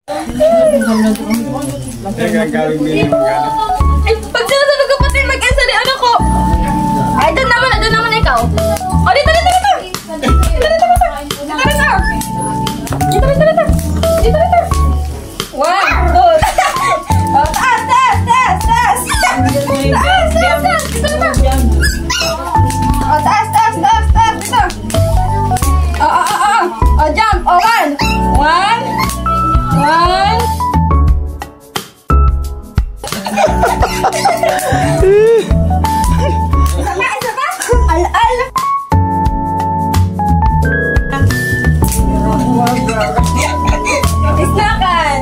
Ay, pag sinasabi ko pati mag-isa ni ano ko. Ay, doon naman ikaw. O, dito. Dito. 1, 2. O, taas. Taas. Dito na. O, taas. Dito. O, jump. O, 1. 1. Isa pa? Al. Isnakan.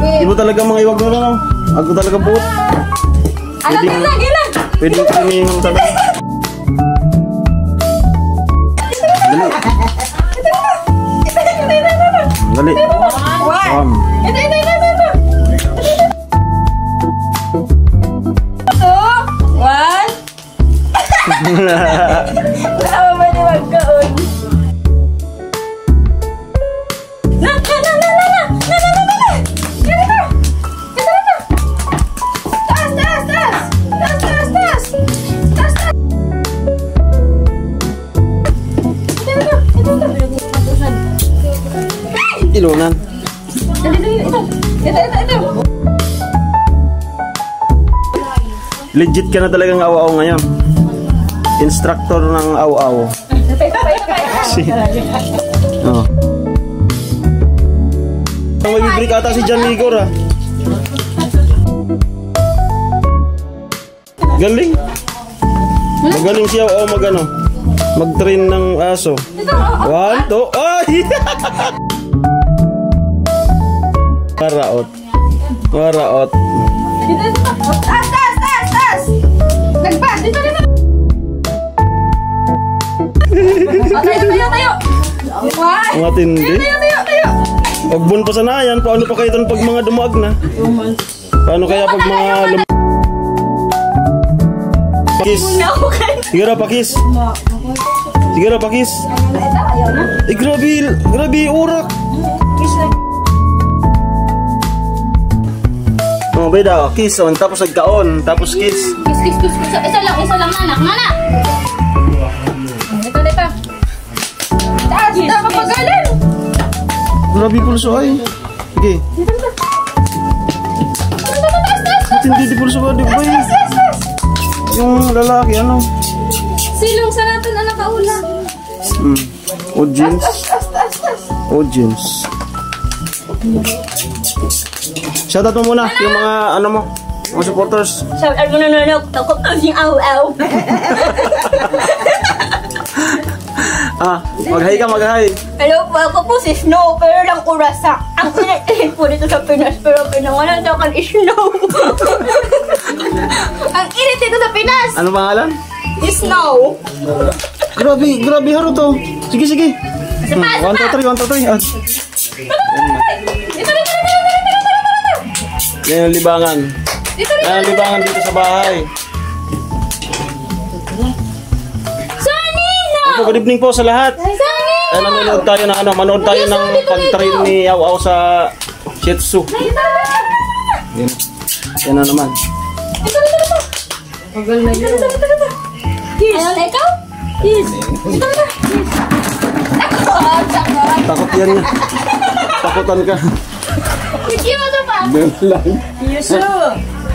Di mo talaga mga iwag mo na. Ako talaga buot. Gilang. Pwede yung kami talaga. Dali. Dali. Ito. 2, 1. Tama ba ni magkaon? Na. Ilunan. Ito. Legit ka na talagang aw-aw ngayon. Instructor ng aw-aw. Oh. May bibrik ata si John Igor ah. Galing. Magaling siya o mag-train ng aso. 1, 2, ay! Waraot. Dito. Taas. Nagpas. Dito. Tayo. 1. Matindi. Tayo. Pagbun pa sana yan. Paano pa kayo pag mga dumuag na? Paano kaya pag mga pakis? Sigara pakis. Eh, grabe urak. Oh, beda, kiss on, tapos nagkaon, tapos kiss. Kiss. Isa lang anak. Ito. Taas, kapagalan. Grabe pulso ay. Sige. Hindi di pulso ka, di ba? Yung lalaki, ano? Silong sa natin na nakaula. Audience. Shoutout mo muna yung mga ano mo, mga supporters. Shoutout mo nanonood. Takot na siyang aw-aw. Mag-hi ka, mag-hi. Hello po, ako po si Snow, pero lang kurasa. Ang pinag-ihit po dito sa Pinas, pero pinangalan sa akin is Snow. Ang init dito sa Pinas. Ano pangalan? Is Snow. Grabe haro to. Sige. 1, 2, 3. Yan yung libangan. Yan yung libangan dito sa bahay. Sanina! Good evening po sa lahat. Sanina! Manood tayo ng pag-train ni Aw-Aw sa Shih Tzu. Yan na naman. Pagal na yun. Kiss! Ano na ikaw? Kiss! Takot yan niya. Takutan ka. Yusu pa! Ganun lang. Yusu!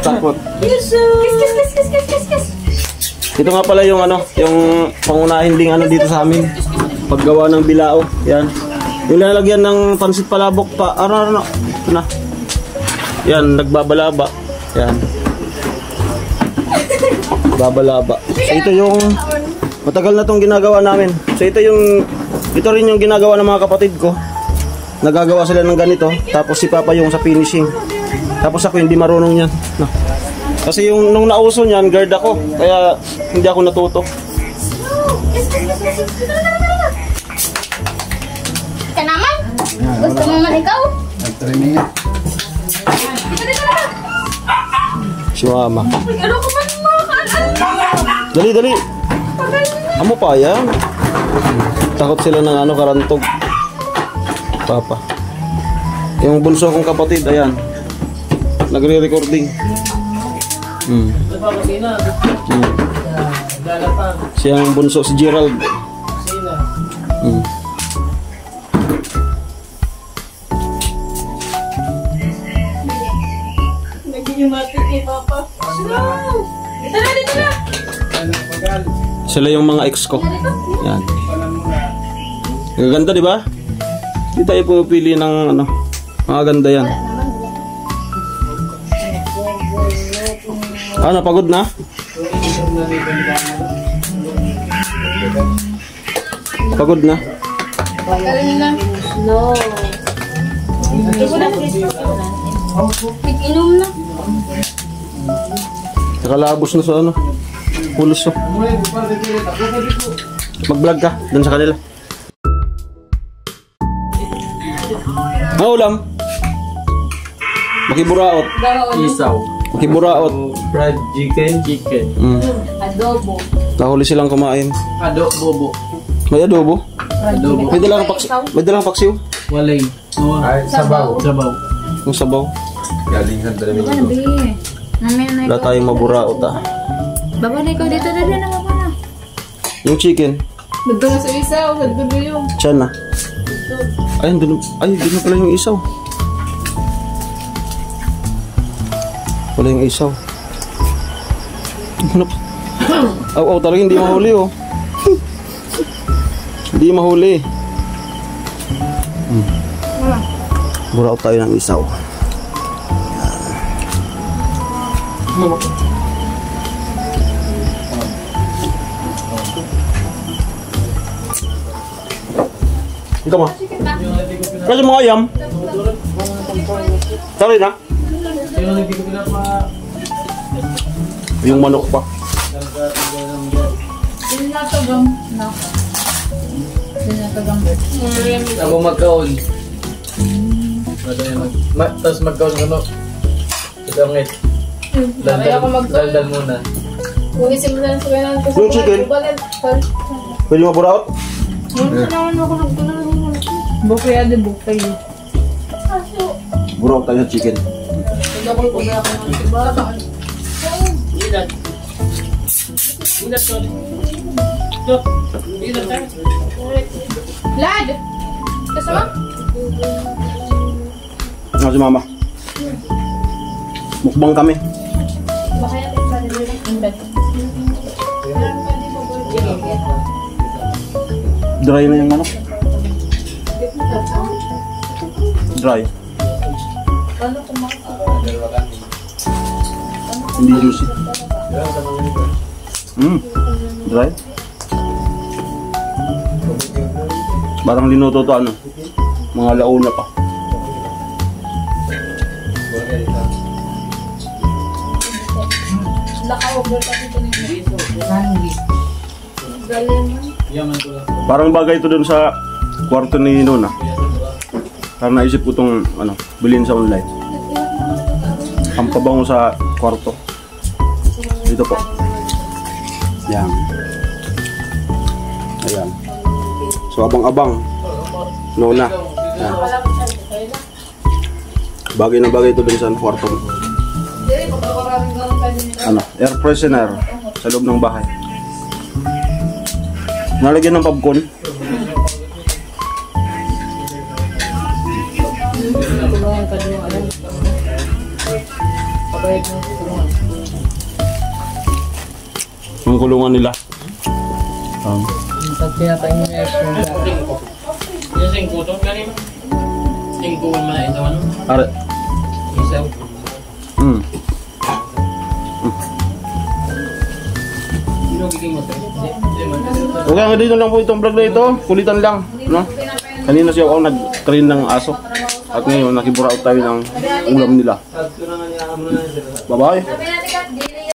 Takot. Yusu! Kiss! Ito nga pala yung yung pangunahin ding dito sa amin. Paggawa ng bilao. Yan. Yung lalagyan ng pansit palabok pa. Ito na. Yan, nagbabalaba. Yan. Babalaba. So ito yung matagal na tong ginagawa namin. So ito rin yung ginagawa ng mga kapatid ko. Nagagawa sila ng ganito. Tapos si Papa yung sa finishing. Tapos ako hindi marunong yan. No. Kasi nung nauso niyan, guard ako. Kaya hindi ako natuto. Ika naman? Gusto mo man ikaw? Nag-training yan. Si Mama. Ano ko man mga kaan? Dali. Amo pa yan. Takot sila ng ano, karantog. Papa. Yung bunso kong kapatid, ayan. Nagre-recording. Siyang bunso, si Gerald. Nagigimati kay Papa. Dito na, dito na. Sila yung mga ex ko. Yan. Gaganda, di ba? Di tayo pumipili ng ano. Mga ganda yan. Ano, pagod na? Pagod na? Galing na. No. Ito na. Inom na. Nakalabos na sa ano. Pulos so. Mag-vlog ka dun sa kanila. Ano ulam? Makiburaot. Isaw. Makiburaot. Fried chicken. Adobo. Nahuli silang kumain. Adobo. May adobo? Adobo. May dalang paksiw? Walay. Sabaw. Yung sabaw. Galing sa dalamin. Ano ba eh? Wala tayong maburaot ah. Baba na ikaw dito na na baba na. Yung chicken. Nagdo na sa isaw. Nagdo na yung. Tiyan na. Ay, doon na pala yung isaw. Wala yung isaw. Ano pa? Aw, talagang hindi mahuli oh. Hindi mahuli. Buraot tayo ng isaw. Ito mo. Kasi mga ayam. Tari na. Yung manok pa. Ako magkaon. Tapos magkaon ko no. Isangit. Daldal muna. Kung isimulan sa kanan ko Yung chicken. Pwede mo buraot? Bukay ade bukay. Buraot tayo sa chicken. Lad! Kasama? Ano si mama? Mukbang kami. Dry na yung manok. Dry. Hindi juicy. Dry. Parang linuto to ano. Mga launa pa. Parang bagay ito dun sa kwarto ni Nona. Karena naisip ko itong ano, bilhin sa online. Ang pabango sa kwarto. Dito po. Yan. Ayan. So abang-abang. Nona. Yan. Bagay na bagay ito dun sa kwarto. Ano, air freshener sa loob ng bahay. Nalagyan ng popcorn. Yung kulungan nila. Are. Okay, nga dito lang po itong vlog na ito. Kulitan lang, no? Kanina siya ako nag-train ng aso. At ngayon, nakiburaot tayo ng ulam nila. Bye-bye.